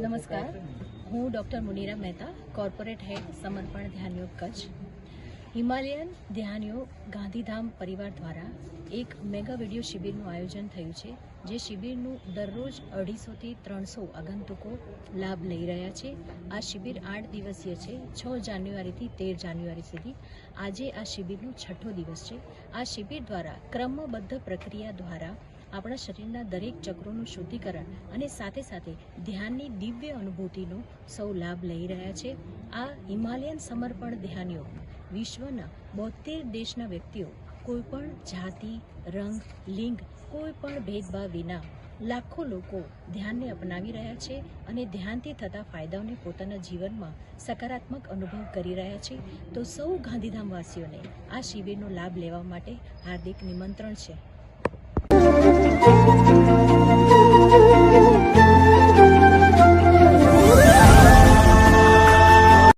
નમસ્કાર, હું doctor મુનીરા Mehta, corporate હેડ સમર્પણ ધ્યાન યોગ કચ્છ. હિમાલયન ધ્યાન યોગ ગાંધીધામ પરિવાર દ્વારા એક મેગા વિડીયો શિબિરનું આયોજન થયું છે. જે શિબિરનું દરરોજ 250 થી 300 આગંતુકો લાભ લઈ રહ્યા છે. આ શિબિર 8 દિવસીય છે, 6 જાન્યુઆરીથી 13 જાન્યુઆરી સુધી. આજે આ શિબિરનો 6થો દિવસ છે. આ શિબિર દ્વારા ક્રમબદ્ધ પ્રક્રિયા દ્વારા આપણા શરીરના દરેક ચક્રોનું શુદ્ધિકરણ અને સાથે સાથે ધ્યાનની દિવ્ય અનુભૂતિનો સૌ લાભ લઈ રહ્યા છે. આ હિમાલયન સમર્પણ ધ્યાન યોગ વિશ્વના 72 દેશના વ્યક્તિઓ કોઈપણ જાતિ, રંગ, લિંગ, કોઈ પણ ભેદભાવ વિના લાખો લોકો ધ્યાનને અપનાવી રહ્યા છે અને ધ્યાનથી થતા ફાયદાઓને પોતાના જીવનમાં સકારાત્મક અનુભવ કરી રહ્યા છે. તો સૌ ગાંધીધામવાસીઓને આ શિબિરનો લાભ લેવા માટે હાર્દિક નિમંત્રણ છે.